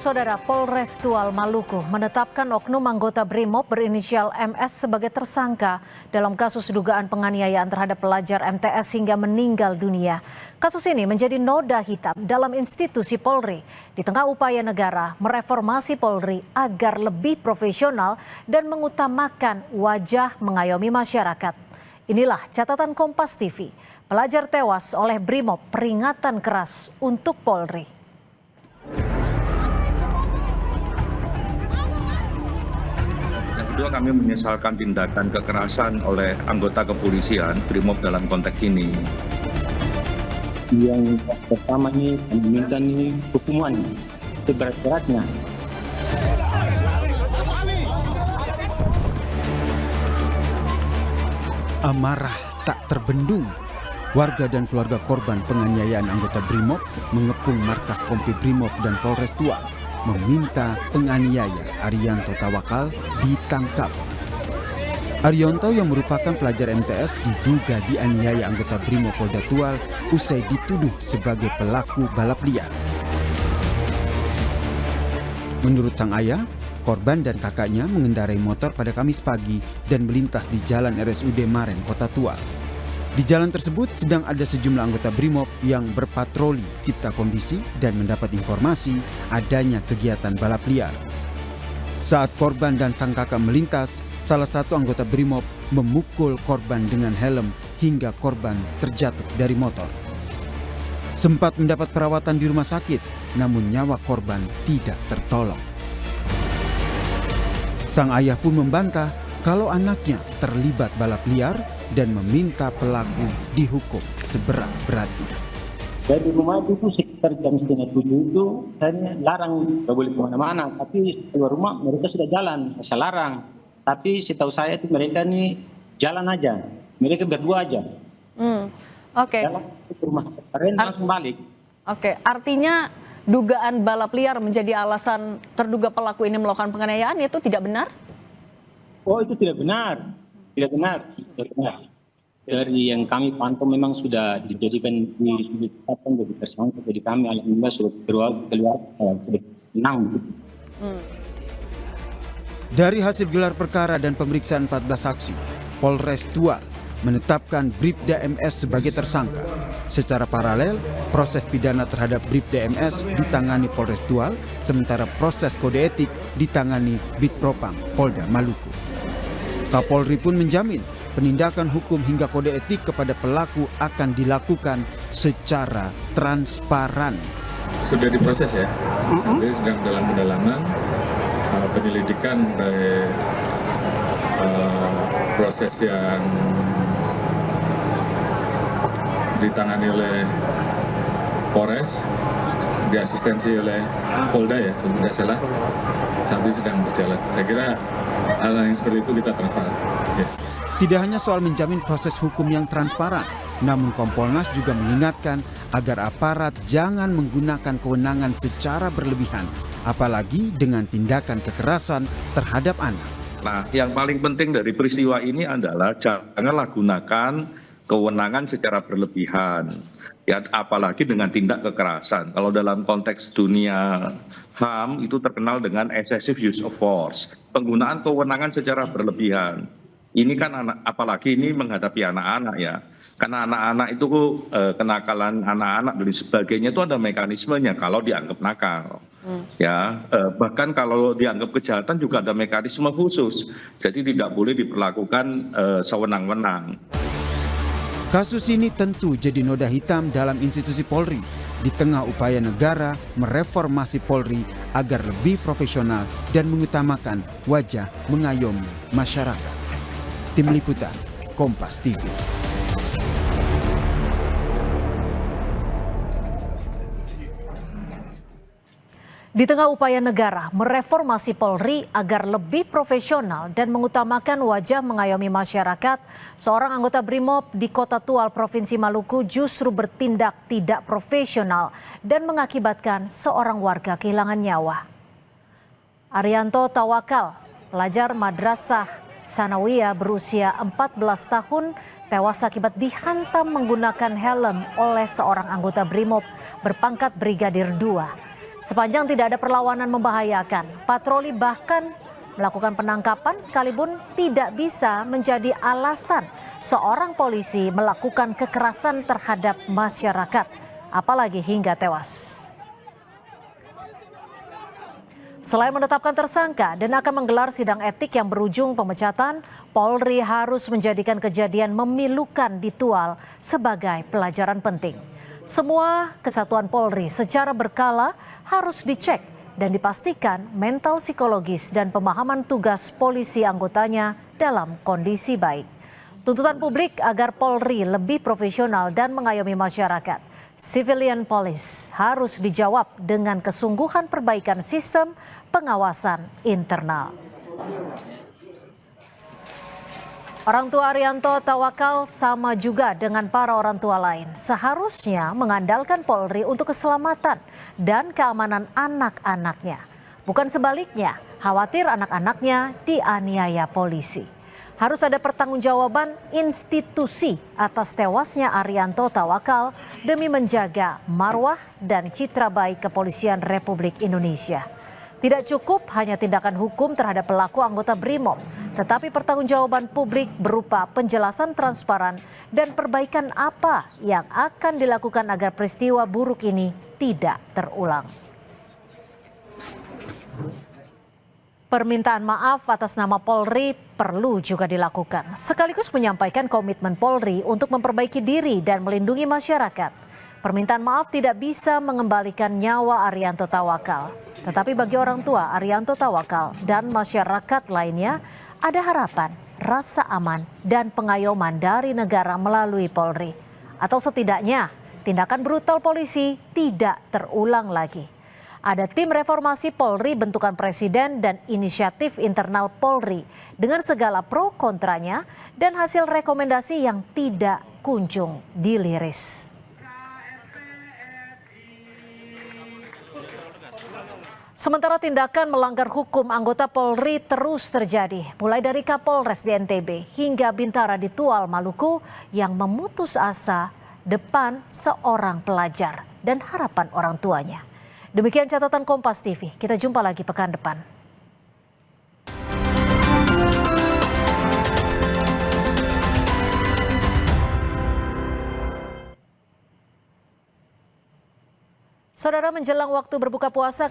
Saudara, Polres Tual Maluku menetapkan oknum anggota BRIMOB berinisial MS sebagai tersangka dalam kasus dugaan penganiayaan terhadap pelajar MTS hingga meninggal dunia. Kasus ini menjadi noda hitam dalam institusi Polri di tengah upaya negara mereformasi Polri agar lebih profesional dan mengutamakan wajah mengayomi masyarakat. Inilah catatan Kompas TV. Pelajar tewas oleh BRIMOB, peringatan keras untuk Polri. Kedua, kami menyesalkan tindakan kekerasan oleh anggota kepolisian BRIMOB dalam konteks ini. Yang pertama ini kami minta nih hukuman seberat-beratnya. Amarah tak terbendung. Warga dan keluarga korban penganiayaan anggota BRIMOB mengepung markas Kompi BRIMOB dan Polres Tual, meminta penganiaya Arianto Tawakal ditangkap. Arianto yang merupakan pelajar MTS diduga dianiaya anggota BRIMOB Polda Tual usai dituduh sebagai pelaku balap liar. Menurut sang ayah, korban dan kakaknya mengendarai motor pada Kamis pagi dan melintas di Jalan RSUD Maren, Kota Tual. Di jalan tersebut sedang ada sejumlah anggota BRIMOB yang berpatroli cipta kondisi dan mendapat informasi adanya kegiatan balap liar. Saat korban dan sang kakak melintas, salah satu anggota BRIMOB memukul korban dengan helm hingga korban terjatuh dari motor. Sempat mendapat perawatan di rumah sakit, namun nyawa korban tidak tertolong. Sang ayah pun membantah kalau anaknya terlibat balap liar dan meminta pelaku dihukum seberat-beratnya. Dari rumah itu sekitar jam 6:30 itu saya larang nggak boleh kemana-mana, tapi keluar rumah mereka sudah jalan, saya larang. Tapi setahu saya itu mereka nih jalan aja, mereka berdua aja. Oke. Jalan ke rumah keren langsung balik. Oke, artinya dugaan balap liar menjadi alasan terduga pelaku ini melakukan penganiayaan itu tidak benar? Oh, itu tidak benar. Tidak benar. Dari yang kami pantau memang sudah dijadikan ditetapkan jadi tersangka. Jadi kami alhamdulillah sudah keluar sudah tenang. Dari hasil gelar perkara dan pemeriksaan 14 saksi, Polres Tual menetapkan Bribda MS sebagai tersangka. Secara paralel, proses pidana terhadap Bribda MS ditangani Polres Tual, sementara proses kode etik ditangani Bitpropam Polda Maluku. Kapolri pun menjamin penindakan hukum hingga kode etik kepada pelaku akan dilakukan secara transparan. Sudah diproses ya, sampai sedang dalam pendalaman penyelidikan dari proses yang ditangani oleh Polres, diasistensi oleh Polda ya, kalau tidak salah, saat ini sedang berjalan. Saya kira hal yang seperti itu kita transparan. Ya. Tidak hanya soal menjamin proses hukum yang transparan, namun Kompolnas juga mengingatkan agar aparat jangan menggunakan kewenangan secara berlebihan, apalagi dengan tindakan kekerasan terhadap anak. Nah, yang paling penting dari peristiwa ini adalah janganlah gunakan kewenangan secara berlebihan. Ya, apalagi dengan tindak kekerasan. Kalau dalam konteks dunia HAM itu terkenal dengan excessive use of force, penggunaan kewenangan secara berlebihan. Ini kan apalagi ini menghadapi anak-anak ya. Karena anak-anak itu kenakalan anak-anak dan sebagainya itu ada mekanismenya kalau dianggap nakal. Ya, bahkan kalau dianggap kejahatan juga ada mekanisme khusus. Jadi tidak boleh diperlakukan sewenang-wenang. Kasus ini tentu jadi noda hitam dalam institusi Polri di tengah upaya negara mereformasi Polri agar lebih profesional dan mengutamakan wajah mengayomi masyarakat. Tim Liputan, Kompas TV. Di tengah upaya negara mereformasi Polri agar lebih profesional dan mengutamakan wajah mengayomi masyarakat, seorang anggota BRIMOB di Kota Tual, Provinsi Maluku justru bertindak tidak profesional dan mengakibatkan seorang warga kehilangan nyawa. Arianto Tawakal, pelajar Madrasah Sanawiyah berusia 14 tahun, tewas akibat dihantam menggunakan helm oleh seorang anggota BRIMOB berpangkat Brigadir 2. Sepanjang tidak ada perlawanan membahayakan, patroli bahkan melakukan penangkapan sekalipun tidak bisa menjadi alasan seorang polisi melakukan kekerasan terhadap masyarakat, apalagi hingga tewas. Selain menetapkan tersangka dan akan menggelar sidang etik yang berujung pemecatan, Polri harus menjadikan kejadian memilukan di Tual sebagai pelajaran penting. Semua kesatuan Polri secara berkala harus dicek dan dipastikan mental psikologis dan pemahaman tugas polisi anggotanya dalam kondisi baik. Tuntutan publik agar Polri lebih profesional dan mengayomi masyarakat. Civilian Police harus dijawab dengan kesungguhan perbaikan sistem pengawasan internal. Orang tua Arianto Tawakal sama juga dengan para orang tua lain. Seharusnya mengandalkan Polri untuk keselamatan dan keamanan anak-anaknya. Bukan sebaliknya, khawatir anak-anaknya dianiaya polisi. Harus ada pertanggungjawaban institusi atas tewasnya Arianto Tawakal demi menjaga marwah dan citra baik Kepolisian Republik Indonesia. Tidak cukup hanya tindakan hukum terhadap pelaku anggota BRIMOB, tetapi pertanggungjawaban publik berupa penjelasan transparan dan perbaikan apa yang akan dilakukan agar peristiwa buruk ini tidak terulang. Permintaan maaf atas nama Polri perlu juga dilakukan, sekaligus menyampaikan komitmen Polri untuk memperbaiki diri dan melindungi masyarakat. Permintaan maaf tidak bisa mengembalikan nyawa Arianto Tawakal, tetapi bagi orang tua Arianto Tawakal dan masyarakat lainnya ada harapan, rasa aman, dan pengayoman dari negara melalui Polri. Atau setidaknya tindakan brutal polisi tidak terulang lagi. Ada tim reformasi Polri bentukan Presiden dan inisiatif internal Polri dengan segala pro kontranya dan hasil rekomendasi yang tidak kunjung diliris. Sementara tindakan melanggar hukum anggota Polri terus terjadi, mulai dari Kapolres di NTB hingga Bintara di Tual, Maluku yang memutus asa depan seorang pelajar dan harapan orang tuanya. Demikian catatan Kompas TV, kita jumpa lagi pekan depan. Saudara, menjelang waktu berbuka puasa